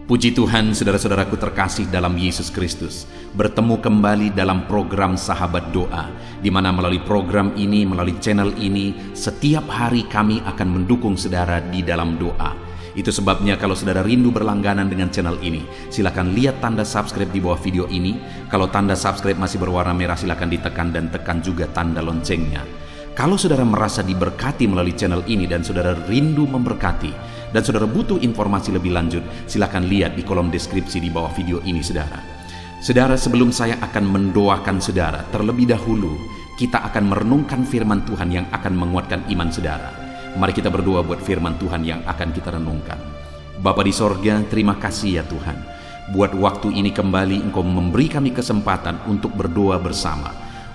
Puji Tuhan, saudara-saudaraku terkasih dalam Yesus Kristus, bertemu kembali dalam program Sahabat Doa, di mana melalui program ini, melalui channel ini, setiap hari kami akan mendukung saudara di dalam doa. Itu sebabnya kalau saudara rindu berlangganan dengan channel ini, silakan lihat tanda subscribe di bawah video ini. Kalau tanda subscribe masih berwarna merah, silakan ditekan dan tekan juga tanda loncengnya. Kalau saudara merasa diberkati melalui channel ini dan saudara rindu memberkati, dan saudara butuh informasi lebih lanjut, silakan lihat di kolom deskripsi di bawah video ini, saudara. Saudara, sebelum saya akan mendoakan saudara, terlebih dahulu kita akan merenungkan firman Tuhan yang akan menguatkan iman saudara. Mari kita berdoa buat firman Tuhan yang akan kita renungkan. Bapa di sorga, terima kasih ya Tuhan. Buat waktu ini kembali Engkau memberi kami kesempatan untuk berdoa bersama.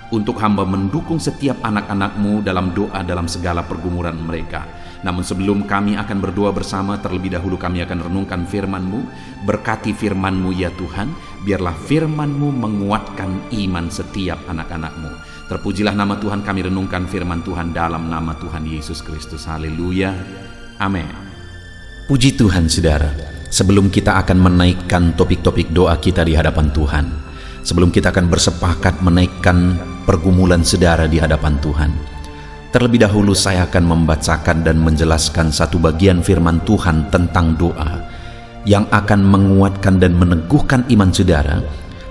Untuk hamba mendukung setiap anak-anak-Mu dalam doa dalam segala pergumulan mereka. Namun sebelum kami akan berdoa bersama, terlebih dahulu kami akan renungkan firman-Mu. Berkati firman-Mu ya Tuhan, biarlah firman-Mu menguatkan iman setiap anak-anak-Mu. Terpujilah nama Tuhan, kami renungkan firman Tuhan dalam nama Tuhan Yesus Kristus. Haleluya, amin. Puji Tuhan saudara, sebelum kita akan menaikkan topik-topik doa kita di hadapan Tuhan, sebelum kita akan bersepakat menaikkan pergumulan saudara di hadapan Tuhan, terlebih dahulu saya akan membacakan dan menjelaskan satu bagian firman Tuhan tentang doa yang akan menguatkan dan meneguhkan iman saudara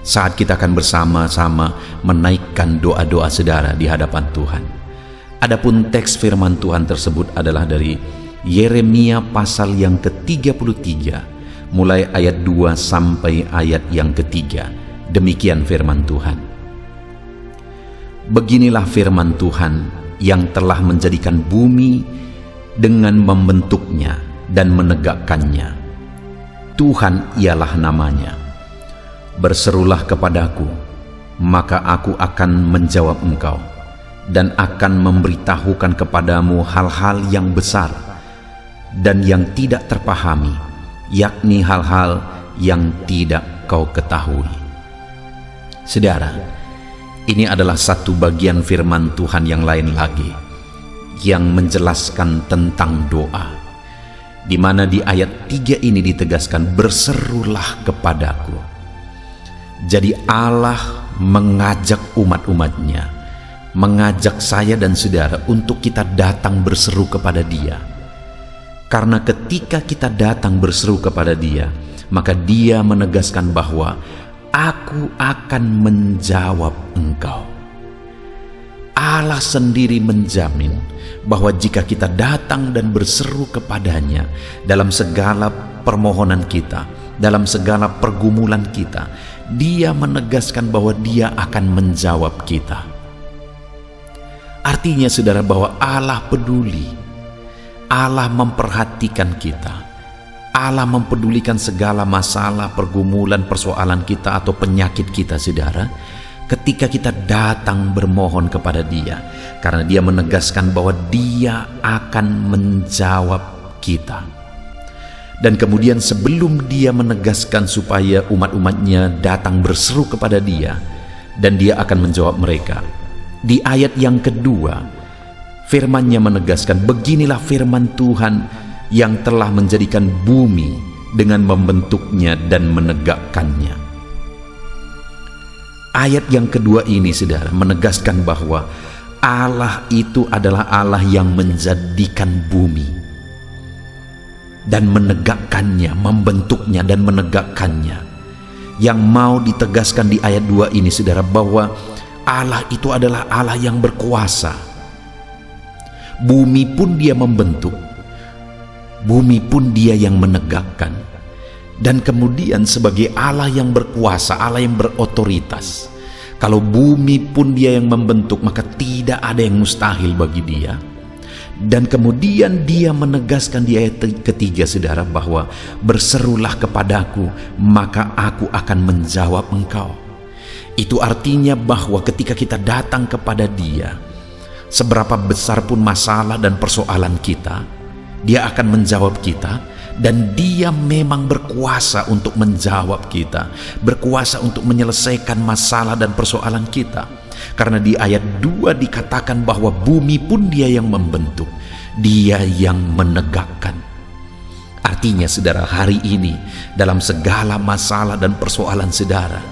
saat kita akan bersama-sama menaikkan doa-doa saudara di hadapan Tuhan. Adapun teks firman Tuhan tersebut adalah dari Yeremia pasal yang ke-33, mulai ayat 2 sampai ayat yang ke-3. Demikian firman Tuhan. Beginilah firman Tuhan yang telah menjadikan bumi dengan membentuknya dan menegakkannya. Tuhan ialah namanya. Berserulah kepadaku, maka aku akan menjawab engkau, dan akan memberitahukan kepadamu hal-hal yang besar dan yang tidak terpahami, yakni hal-hal yang tidak kau ketahui. Saudara, ini adalah satu bagian firman Tuhan yang lain lagi yang menjelaskan tentang doa, di mana di ayat 3 ini ditegaskan, berserulah kepadaku. Jadi Allah mengajak umat-umatnya, mengajak saya dan saudara untuk kita datang berseru kepada Dia. Karena ketika kita datang berseru kepada Dia, maka Dia menegaskan bahwa Aku akan menjawab engkau. Allah sendiri menjamin bahwa jika kita datang dan berseru kepadanya dalam segala permohonan kita, dalam segala pergumulan kita, Dia menegaskan bahwa Dia akan menjawab kita. Artinya saudara, bahwa Allah peduli, Allah memperhatikan kita, Allah mempedulikan segala masalah, pergumulan, persoalan kita atau penyakit kita saudara, ketika kita datang bermohon kepada Dia, karena Dia menegaskan bahwa Dia akan menjawab kita. Dan kemudian sebelum Dia menegaskan supaya umat-umatnya datang berseru kepada Dia, dan Dia akan menjawab mereka, di ayat yang kedua firman-Nya menegaskan, beginilah firman Tuhan yang telah menjadikan bumi dengan membentuknya dan menegakkannya. Ayat yang kedua ini saudara menegaskan bahwa Allah itu adalah Allah yang menjadikan bumi dan menegakkannya, membentuknya dan menegakkannya. Yang mau ditegaskan di ayat 2 ini saudara, bahwa Allah itu adalah Allah yang berkuasa. Bumi pun Dia membentuk, bumi pun Dia yang menegakkan. Dan kemudian sebagai Allah yang berkuasa, Allah yang berotoritas, kalau bumi pun Dia yang membentuk, maka tidak ada yang mustahil bagi Dia. Dan kemudian Dia menegaskan di ayat ketiga saudara, bahwa berserulah kepadaku, maka aku akan menjawab engkau. Itu artinya bahwa ketika kita datang kepada Dia, seberapa besar pun masalah dan persoalan kita, Dia akan menjawab kita. Dan Dia memang berkuasa untuk menjawab kita, berkuasa untuk menyelesaikan masalah dan persoalan kita. Karena di ayat 2 dikatakan bahwa bumi pun Dia yang membentuk, Dia yang menegakkan. Artinya saudara, hari ini dalam segala masalah dan persoalan saudara,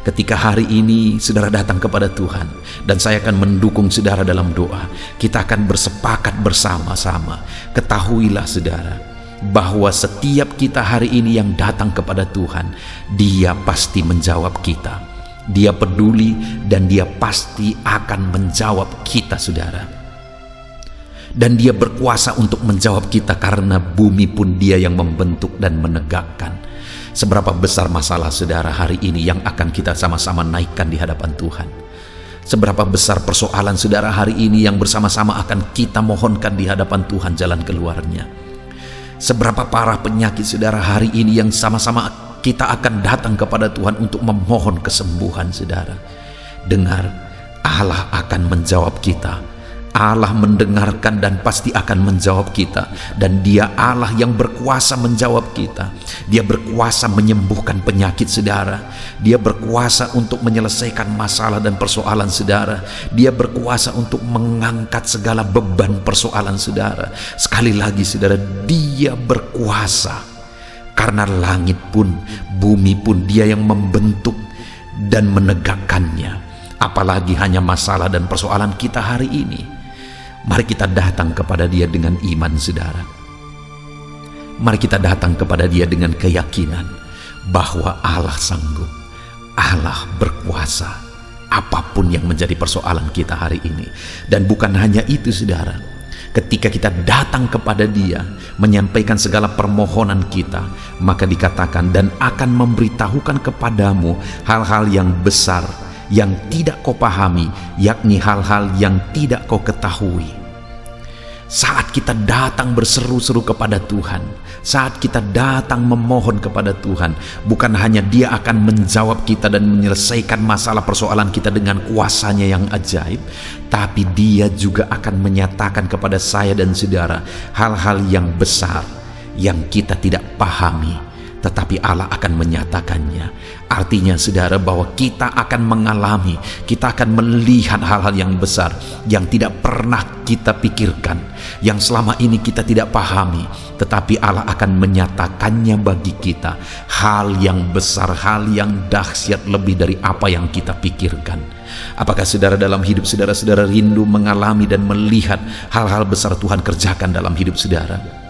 ketika hari ini saudara datang kepada Tuhan, dan saya akan mendukung saudara dalam doa, kita akan bersepakat bersama-sama. Ketahuilah saudara, bahwa setiap kita hari ini yang datang kepada Tuhan, Dia pasti menjawab kita. Dia peduli dan Dia pasti akan menjawab kita saudara. Dan Dia berkuasa untuk menjawab kita, karena bumi pun Dia yang membentuk dan menegakkan. Seberapa besar masalah saudara hari ini yang akan kita sama-sama naikkan di hadapan Tuhan. Seberapa besar persoalan saudara hari ini yang bersama-sama akan kita mohonkan di hadapan Tuhan jalan keluarnya. Seberapa parah penyakit saudara hari ini yang sama-sama kita akan datang kepada Tuhan untuk memohon kesembuhan saudara. Dengar, Allah akan menjawab kita. Allah mendengarkan dan pasti akan menjawab kita. Dan Dia Allah yang berkuasa menjawab kita. Dia berkuasa menyembuhkan penyakit saudara. Dia berkuasa untuk menyelesaikan masalah dan persoalan saudara. Dia berkuasa untuk mengangkat segala beban persoalan saudara. Sekali lagi saudara, Dia berkuasa. Karena langit pun, bumi pun Dia yang membentuk dan menegakkannya. Apalagi hanya masalah dan persoalan kita hari ini. Mari kita datang kepada Dia dengan iman saudara. Mari kita datang kepada Dia dengan keyakinan bahwa Allah sanggup, Allah berkuasa apapun yang menjadi persoalan kita hari ini. Dan bukan hanya itu saudara, ketika kita datang kepada Dia menyampaikan segala permohonan kita, maka dikatakan, dan akan memberitahukan kepadamu hal-hal yang besar yang tidak kau pahami, yakni hal-hal yang tidak kau ketahui. Saat kita datang berseru-seru kepada Tuhan, saat kita datang memohon kepada Tuhan, bukan hanya Dia akan menjawab kita dan menyelesaikan masalah persoalan kita dengan kuasa-Nya yang ajaib, tapi Dia juga akan menyatakan kepada saya dan saudara hal-hal yang besar yang kita tidak pahami, tetapi Allah akan menyatakannya. Artinya saudara, bahwa kita akan mengalami, kita akan melihat hal-hal yang besar yang tidak pernah kita pikirkan, yang selama ini kita tidak pahami, tetapi Allah akan menyatakannya bagi kita. Hal yang besar, hal yang dahsyat lebih dari apa yang kita pikirkan. Apakah saudara dalam hidup saudara rindu mengalami dan melihat hal-hal besar Tuhan kerjakan dalam hidup saudara?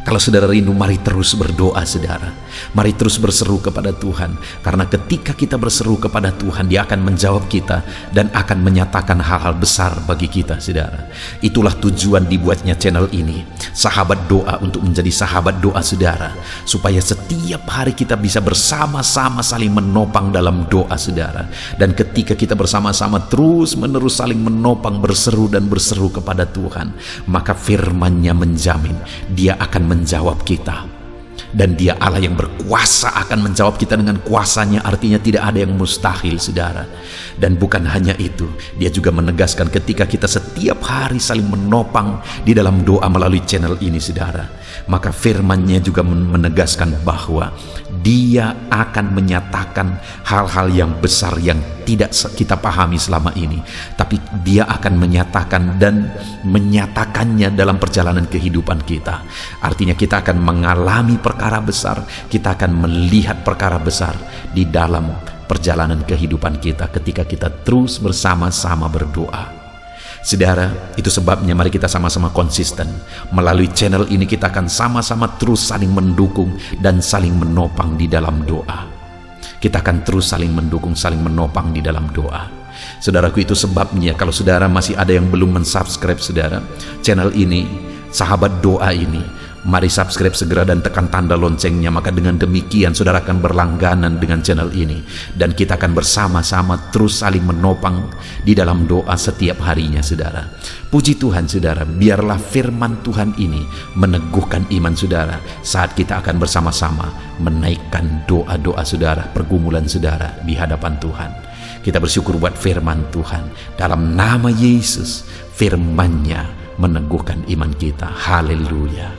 Kalau saudara rindu, mari terus berdoa saudara. Mari terus berseru kepada Tuhan. Karena ketika kita berseru kepada Tuhan, Dia akan menjawab kita dan akan menyatakan hal-hal besar bagi kita saudara. Itulah tujuan dibuatnya channel ini, Sahabat Doa, untuk menjadi sahabat doa saudara. Supaya setiap hari kita bisa bersama-sama saling menopang dalam doa saudara. Dan ketika kita bersama-sama terus menerus saling menopang, berseru dan berseru kepada Tuhan, maka firman-Nya menjamin Dia akan menjawab kita. Dan Dia Allah yang berkuasa akan menjawab kita dengan kuasa-Nya. Artinya tidak ada yang mustahil saudara. Dan bukan hanya itu, Dia juga menegaskan ketika kita setiap hari saling menopang di dalam doa melalui channel ini saudara, maka firman-Nya juga menegaskan bahwa Dia akan menyatakan hal-hal yang besar yang tidak kita pahami selama ini, tapi Dia akan menyatakan dan menyatakannya dalam perjalanan kehidupan kita. Artinya kita akan mengalami perkara besar, kita akan melihat perkara besar di dalam perjalanan kehidupan kita ketika kita terus bersama-sama berdoa. Saudara, itu sebabnya mari kita sama-sama konsisten. Melalui channel ini kita akan sama-sama terus saling mendukung dan saling menopang di dalam doa. Kita akan terus saling mendukung, saling menopang di dalam doa. Saudaraku, itu sebabnya kalau saudara masih ada yang belum mensubscribe saudara channel ini, Sahabat Doa ini, mari subscribe segera dan tekan tanda loncengnya. Maka dengan demikian saudara akan berlangganan dengan channel ini, dan kita akan bersama-sama terus saling menopang di dalam doa setiap harinya saudara. Puji Tuhan saudara, biarlah firman Tuhan ini meneguhkan iman saudara saat kita akan bersama-sama menaikkan doa-doa saudara, pergumulan saudara di hadapan Tuhan. Kita bersyukur buat firman Tuhan. Dalam nama Yesus, firman-Nya meneguhkan iman kita. Haleluya.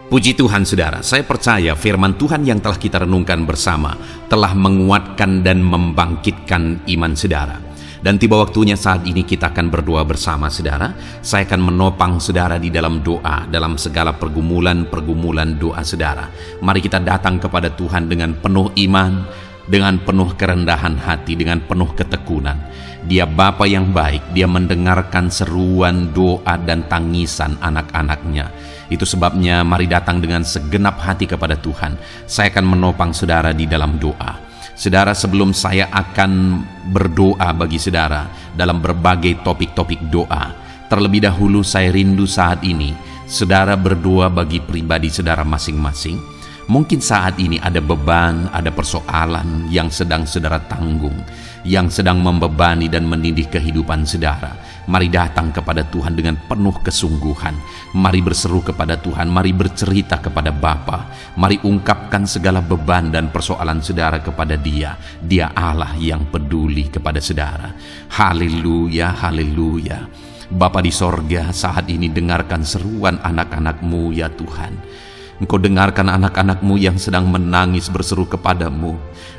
Puji Tuhan saudara, saya percaya firman Tuhan yang telah kita renungkan bersama telah menguatkan dan membangkitkan iman saudara. Dan tiba waktunya saat ini kita akan berdoa bersama saudara. Saya akan menopang saudara di dalam doa, dalam segala pergumulan doa saudara. Mari kita datang kepada Tuhan dengan penuh iman, dengan penuh kerendahan hati, dengan penuh ketekunan. Dia Bapa yang baik, Dia mendengarkan seruan doa dan tangisan anak-anaknya. Itu sebabnya mari datang dengan segenap hati kepada Tuhan. Saya akan menopang saudara di dalam doa. Saudara, sebelum saya akan berdoa bagi saudara dalam berbagai topik-topik doa, terlebih dahulu saya rindu saat ini saudara berdoa bagi pribadi saudara masing-masing. Mungkin saat ini ada beban, ada persoalan yang sedang saudara tanggung, yang sedang membebani dan menindih kehidupan saudara. Mari datang kepada Tuhan dengan penuh kesungguhan. Mari berseru kepada Tuhan, mari bercerita kepada Bapa. Mari ungkapkan segala beban dan persoalan saudara kepada Dia. Dia Allah yang peduli kepada saudara. Haleluya, haleluya. Bapa di sorga, saat ini dengarkan seruan anak-anak-Mu ya Tuhan. Engkau dengarkan anak-anak-Mu yang sedang menangis berseru kepadamu.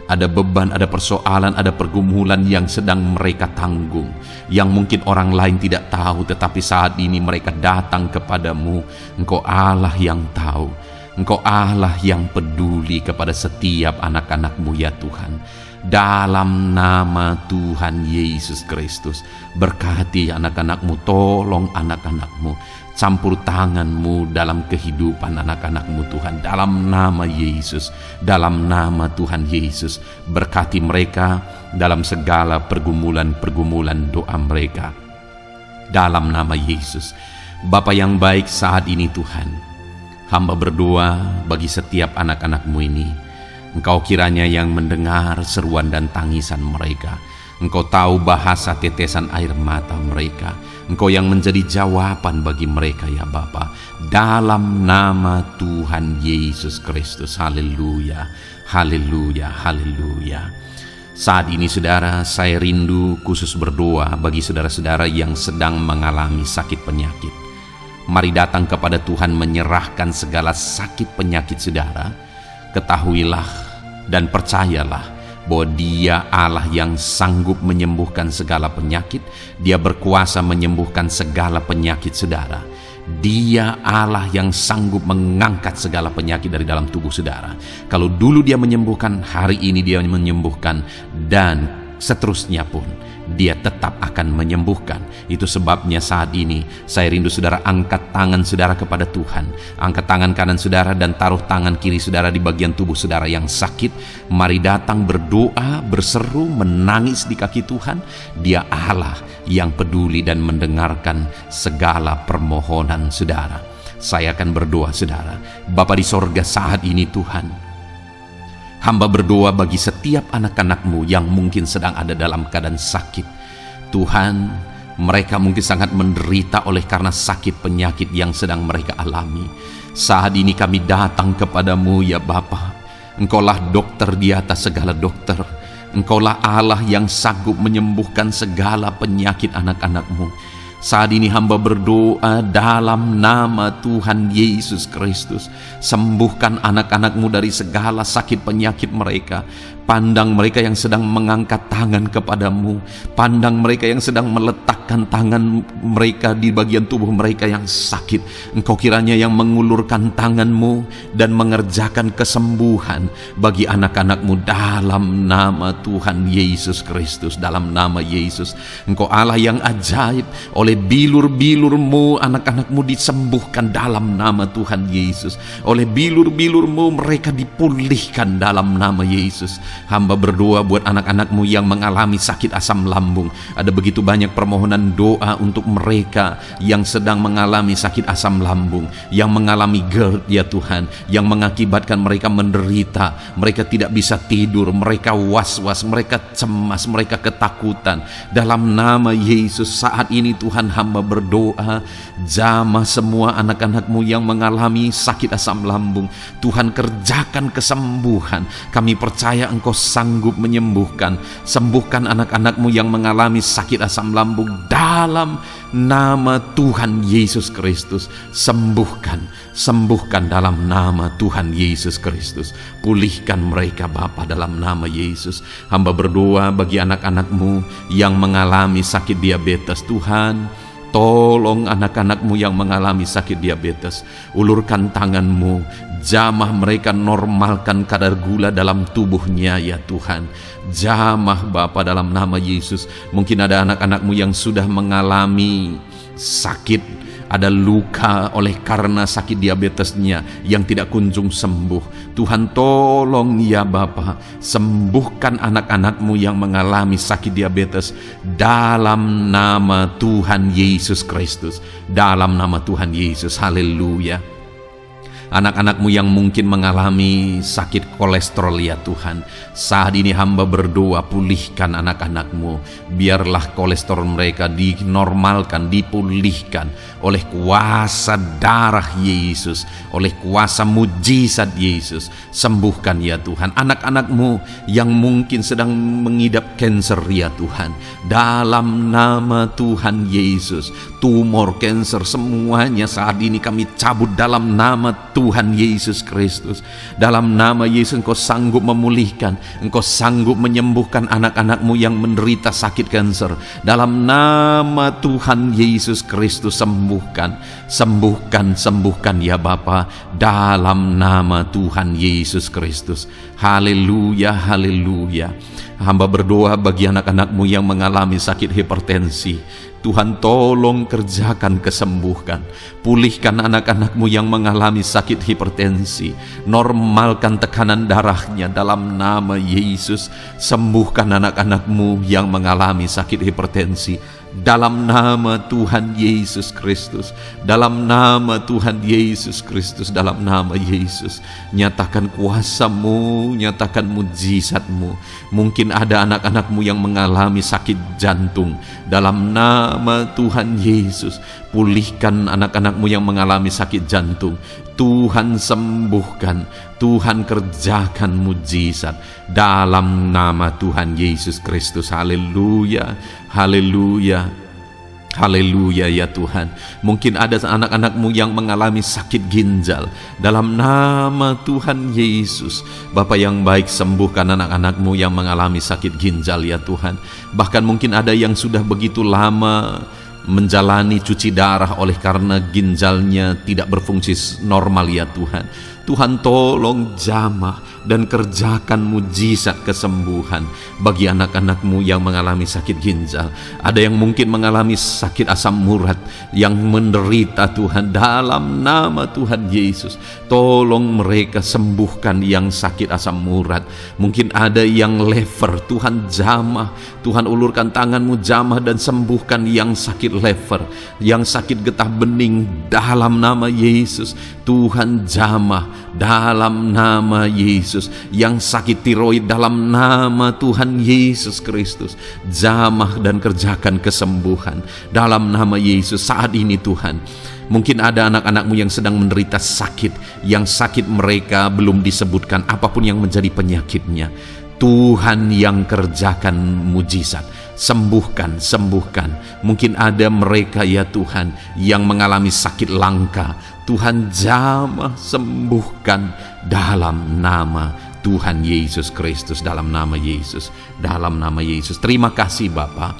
Ada beban, ada persoalan, ada pergumulan yang sedang mereka tanggung, yang mungkin orang lain tidak tahu, tetapi saat ini mereka datang kepadamu. Engkau Allah yang tahu, Engkau Allah yang peduli kepada setiap anak-anak-Mu ya Tuhan. Dalam nama Tuhan Yesus Kristus, berkati anak-anak-Mu, tolong anak-anak-Mu, campur tangan-Mu dalam kehidupan anak-anak-Mu Tuhan. Dalam nama Yesus, dalam nama Tuhan Yesus, berkati mereka dalam segala pergumulan-pergumulan doa mereka. Dalam nama Yesus. Bapa yang baik, saat ini Tuhan, hamba berdoa bagi setiap anak-anak-Mu ini. Engkau kiranya yang mendengar seruan dan tangisan mereka. Engkau tahu bahasa tetesan air mata mereka. Engkau yang menjadi jawaban bagi mereka ya Bapa. Dalam nama Tuhan Yesus Kristus. Haleluya, haleluya, haleluya. Saat ini saudara, saya rindu khusus berdoa bagi saudara-saudara yang sedang mengalami sakit penyakit. Mari datang kepada Tuhan menyerahkan segala sakit penyakit saudara. Ketahuilah dan percayalah bahwa Dia Allah yang sanggup menyembuhkan segala penyakit. Dia berkuasa menyembuhkan segala penyakit saudara. Dia Allah yang sanggup mengangkat segala penyakit dari dalam tubuh saudara. Kalau dulu Dia menyembuhkan, hari ini Dia menyembuhkan, dan seterusnya pun Dia tetap akan menyembuhkan. Itu sebabnya saat ini saya rindu saudara angkat tangan saudara kepada Tuhan. Angkat tangan kanan saudara dan taruh tangan kiri saudara di bagian tubuh saudara yang sakit. Mari datang berdoa, berseru, menangis di kaki Tuhan. Dia Allah yang peduli dan mendengarkan segala permohonan saudara. Saya akan berdoa saudara. Bapa di sorga, saat ini Tuhan, hamba berdoa bagi setiap anak-anak-Mu yang mungkin sedang ada dalam keadaan sakit. Tuhan, mereka mungkin sangat menderita oleh karena sakit penyakit yang sedang mereka alami. Saat ini kami datang kepadamu ya Bapa. Engkaulah dokter di atas segala dokter. Engkaulah Allah yang sanggup menyembuhkan segala penyakit anak-anak-Mu. Saat ini hamba berdoa dalam nama Tuhan Yesus Kristus. Sembuhkan anak-anak-Mu dari segala sakit penyakit mereka. Pandang mereka yang sedang mengangkat tangan kepadamu. Pandang mereka yang sedang meletakkan tangan mereka di bagian tubuh mereka yang sakit. Engkau kiranya yang mengulurkan tangan-Mu dan mengerjakan kesembuhan bagi anak-anak-Mu dalam nama Tuhan Yesus Kristus. Dalam nama Yesus, Engkau Allah yang ajaib. Oleh bilur-bilur-Mu anak-anak-Mu disembuhkan dalam nama Tuhan Yesus. Oleh bilur-bilur-Mu mereka dipulihkan dalam nama Yesus. Hamba berdoa buat anak-anak-Mu yang mengalami sakit asam lambung. Ada begitu banyak permohonan doa untuk mereka yang sedang mengalami sakit asam lambung, yang mengalami GERD ya Tuhan, yang mengakibatkan mereka menderita, mereka tidak bisa tidur, mereka was-was, mereka cemas, mereka ketakutan. Dalam nama Yesus saat ini Tuhan, hamba berdoa, jamah semua anak-anak-Mu yang mengalami sakit asam lambung. Tuhan, kerjakan kesembuhan. Kami percaya Engkau sanggup menyembuhkan. Sembuhkan anak-anak-Mu yang mengalami sakit asam lambung dalam nama Tuhan Yesus Kristus. Sembuhkan dalam nama Tuhan Yesus Kristus. Pulihkan mereka Bapa dalam nama Yesus. Hamba berdoa bagi anak-anak-Mu yang mengalami sakit diabetes. Tuhan, tolong anak-anak-Mu yang mengalami sakit diabetes. Ulurkan tangan-Mu, jamah mereka, normalkan kadar gula dalam tubuhnya ya Tuhan. Jamah Bapa dalam nama Yesus. Mungkin ada anak-anak-Mu yang sudah mengalami sakit, ada luka oleh karena sakit diabetesnya yang tidak kunjung sembuh. Tuhan tolong ya Bapa, sembuhkan anak-anak-Mu yang mengalami sakit diabetes dalam nama Tuhan Yesus Kristus. Dalam nama Tuhan Yesus, haleluya. Anak-anak-Mu yang mungkin mengalami sakit kolesterol ya Tuhan, saat ini hamba berdoa, pulihkan anak-anak-Mu. Biarlah kolesterol mereka dinormalkan, dipulihkan oleh kuasa darah Yesus, oleh kuasa mujizat Yesus. Sembuhkan ya Tuhan anak-anak-Mu yang mungkin sedang mengidap kanker ya Tuhan. Dalam nama Tuhan Yesus, tumor, kanker, semuanya saat ini kami cabut dalam nama Tuhan Yesus Kristus. Dalam nama Yesus Engkau sanggup memulihkan, Engkau sanggup menyembuhkan anak-anak-Mu yang menderita sakit kanker. Dalam nama Tuhan Yesus Kristus, sembuhkan ya Bapa, dalam nama Tuhan Yesus Kristus. Haleluya, haleluya. Hamba berdoa bagi anak-anak-Mu yang mengalami sakit hipertensi. Tuhan tolong kerjakan kesembuhan. Pulihkan anak-anak-Mu yang mengalami sakit hipertensi. Normalkan tekanan darahnya dalam nama Yesus. Sembuhkan anak-anak-Mu yang mengalami sakit hipertensi. Dalam nama Tuhan Yesus Kristus. Dalam nama Tuhan Yesus Kristus. Dalam nama Yesus. Nyatakan kuasa-Mu, nyatakan mujizat-Mu. Mungkin ada anak-anak-Mu yang mengalami sakit jantung. Dalam nama Tuhan Yesus, pulihkan anak-anak-Mu yang mengalami sakit jantung. Tuhan sembuhkan, Tuhan kerjakan mujizat dalam nama Tuhan Yesus Kristus. Haleluya, haleluya, haleluya ya Tuhan. Mungkin ada anak-anak-Mu yang mengalami sakit ginjal. Dalam nama Tuhan Yesus, Bapa yang baik, sembuhkan anak-anak-Mu yang mengalami sakit ginjal ya Tuhan. Bahkan mungkin ada yang sudah begitu lama menjalani cuci darah oleh karena ginjalnya tidak berfungsi normal ya Tuhan. Tuhan tolong jamah dan kerjakan mujizat kesembuhan bagi anak-anak-Mu yang mengalami sakit ginjal. Ada yang mungkin mengalami sakit asam urat yang menderita Tuhan. Dalam nama Tuhan Yesus, tolong mereka sembuhkan yang sakit asam urat. Mungkin ada yang lever, Tuhan jamah, Tuhan ulurkan tangan-Mu jamah dan sembuhkan yang sakit lever, yang sakit getah bening. Dalam nama Yesus, Tuhan jamah dalam nama Yesus. Yang sakit tiroid, dalam nama Tuhan Yesus Kristus, jamah dan kerjakan kesembuhan dalam nama Yesus. Saat ini Tuhan, mungkin ada anak-anak-Mu yang sedang menderita sakit, yang sakit mereka belum disebutkan apapun yang menjadi penyakitnya. Tuhan yang kerjakan mujizat, sembuhkan. Mungkin ada mereka ya Tuhan yang mengalami sakit langka. Tuhan jamah, sembuhkan dalam nama Tuhan Yesus Kristus. Dalam nama Yesus, dalam nama Yesus. Terima kasih Bapa.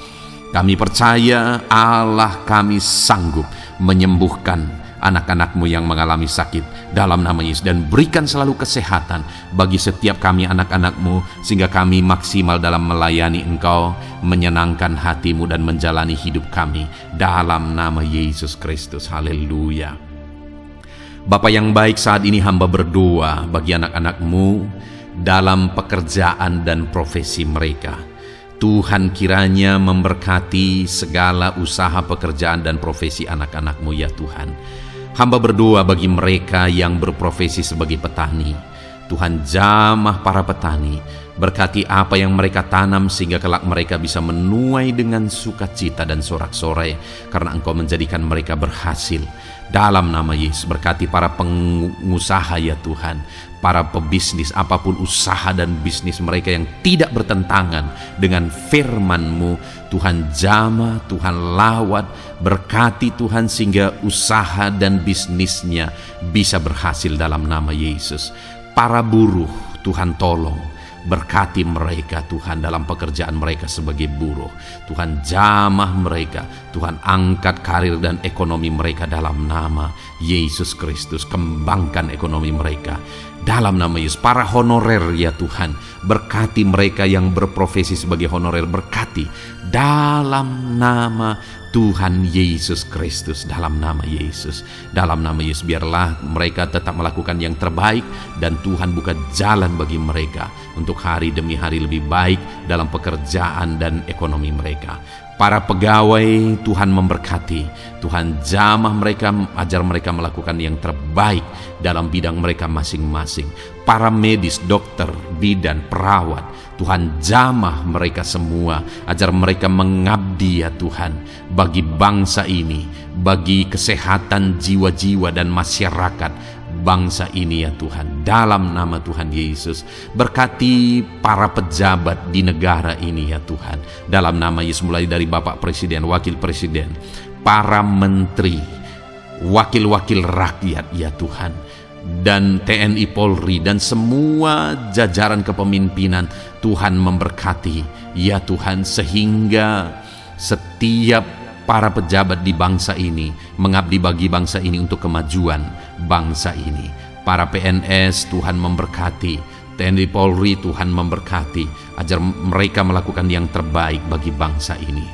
Kami percaya Allah kami sanggup menyembuhkan anak-anak-Mu yang mengalami sakit dalam nama Yesus, dan berikan selalu kesehatan bagi setiap kami anak-anak-Mu, sehingga kami maksimal dalam melayani Engkau, menyenangkan hati-Mu dan menjalani hidup kami dalam nama Yesus Kristus. Haleluya. Bapa yang baik, saat ini hamba berdoa bagi anak-anak-Mu dalam pekerjaan dan profesi mereka. Tuhan kiranya memberkati segala usaha pekerjaan dan profesi anak-anak-Mu ya Tuhan. Hamba berdoa bagi mereka yang berprofesi sebagai petani. Tuhan jamah para petani, berkati apa yang mereka tanam sehingga kelak mereka bisa menuai dengan sukacita dan sorak-sorai karena Engkau menjadikan mereka berhasil. Dalam nama Yesus, berkati para pengusaha ya Tuhan, para pebisnis, apapun usaha dan bisnis mereka yang tidak bertentangan dengan firman-Mu, Tuhan jamah, Tuhan lawat, berkati Tuhan sehingga usaha dan bisnisnya bisa berhasil dalam nama Yesus. Para buruh, Tuhan tolong, berkati mereka Tuhan dalam pekerjaan mereka sebagai buruh. Tuhan jamah mereka, Tuhan angkat karir dan ekonomi mereka dalam nama Yesus Kristus. Kembangkan ekonomi mereka dalam nama Yesus. Para honorer ya Tuhan, berkati mereka yang berprofesi sebagai honorer, berkati dalam nama Tuhan Yesus Kristus, dalam nama Yesus. Dalam nama Yesus, biarlah mereka tetap melakukan yang terbaik dan Tuhan buka jalan bagi mereka untuk hari demi hari lebih baik dalam pekerjaan dan ekonomi mereka. Para pegawai Tuhan memberkati, Tuhan jamah mereka, ajar mereka melakukan yang terbaik dalam bidang mereka masing-masing. Para medis, dokter, bidan, perawat, Tuhan jamah mereka semua, ajar mereka mengabdi ya Tuhan bagi bangsa ini, bagi kesehatan jiwa-jiwa dan masyarakat bangsa ini ya Tuhan, dalam nama Tuhan Yesus. Berkati para pejabat di negara ini ya Tuhan, dalam nama Yesus, mulai dari Bapak Presiden, Wakil Presiden, para menteri, wakil-wakil rakyat ya Tuhan, dan TNI Polri dan semua jajaran kepemimpinan. Tuhan memberkati ya Tuhan, sehingga setiap para pejabat di bangsa ini mengabdi bagi bangsa ini untuk kemajuan bangsa ini. Para PNS Tuhan memberkati, TNI Polri Tuhan memberkati, ajar mereka melakukan yang terbaik bagi bangsa ini.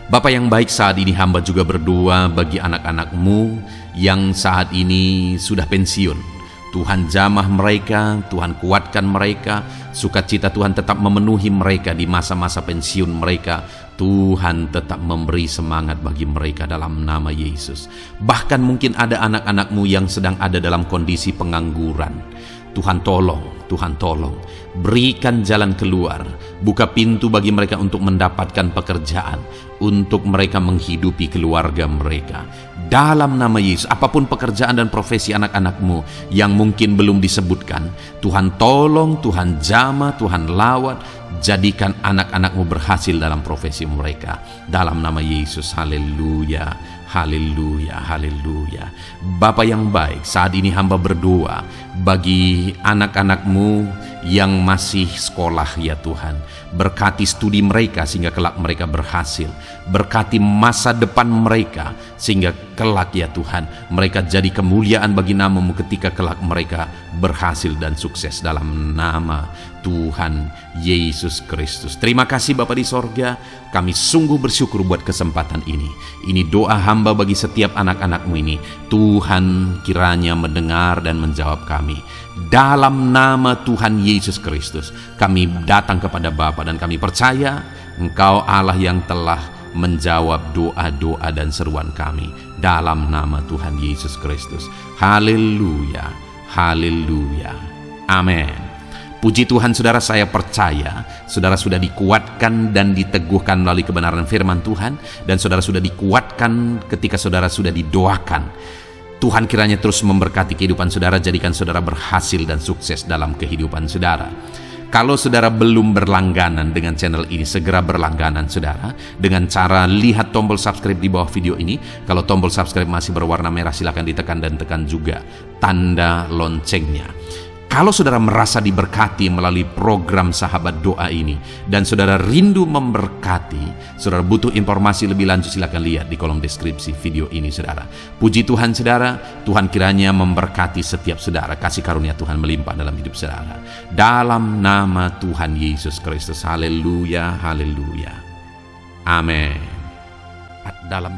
Bapa yang baik, saat ini hamba juga berdoa bagi anak-anak-Mu yang saat ini sudah pensiun. Tuhan jamah mereka, Tuhan kuatkan mereka, sukacita Tuhan tetap memenuhi mereka di masa-masa pensiun mereka. Tuhan tetap memberi semangat bagi mereka dalam nama Yesus. Bahkan mungkin ada anak-anak-Mu yang sedang ada dalam kondisi pengangguran. Tuhan tolong, Tuhan tolong, berikan jalan keluar, buka pintu bagi mereka untuk mendapatkan pekerjaan, untuk mereka menghidupi keluarga mereka. Dalam nama Yesus, apapun pekerjaan dan profesi anak-anak-Mu yang mungkin belum disebutkan, Tuhan tolong, Tuhan jamah, Tuhan lawat, jadikan anak-anak-Mu berhasil dalam profesi mereka. Dalam nama Yesus, haleluya, haleluya, haleluya. Bapa yang baik, saat ini hamba berdoa bagi anak-anak-Mu yang masih sekolah ya Tuhan. Berkati studi mereka sehingga kelak mereka berhasil. Berkati masa depan mereka sehingga kelak ya Tuhan mereka jadi kemuliaan bagi nama-Mu ketika kelak mereka berhasil dan sukses dalam nama Tuhan Yesus Kristus. Terima kasih Bapa di sorga, kami sungguh bersyukur buat kesempatan ini. Ini doa hamba bagi setiap anak-anak-Mu ini. Tuhan kiranya mendengar dan menjawab kami. Dalam nama Tuhan Yesus Kristus kami datang kepada Bapa dan kami percaya Engkau Allah yang telah menjawab doa-doa dan seruan kami. Dalam nama Tuhan Yesus Kristus. Haleluya, haleluya, amin. Puji Tuhan saudara, saya percaya saudara sudah dikuatkan dan diteguhkan melalui kebenaran firman Tuhan, dan saudara sudah dikuatkan ketika saudara sudah didoakan. Tuhan kiranya terus memberkati kehidupan saudara, jadikan saudara berhasil dan sukses dalam kehidupan saudara. Kalau saudara belum berlangganan dengan channel ini, segera berlangganan saudara dengan cara lihat tombol subscribe di bawah video ini. Kalau tombol subscribe masih berwarna merah, silakan ditekan dan tekan juga tanda loncengnya. Kalau saudara merasa diberkati melalui program Sahabat Doa ini dan saudara rindu memberkati, saudara butuh informasi lebih lanjut, silakan lihat di kolom deskripsi video ini saudara. Puji Tuhan saudara, Tuhan kiranya memberkati setiap saudara, kasih karunia Tuhan melimpah dalam hidup saudara. Dalam nama Tuhan Yesus Kristus, haleluya, haleluya, amin. Dalam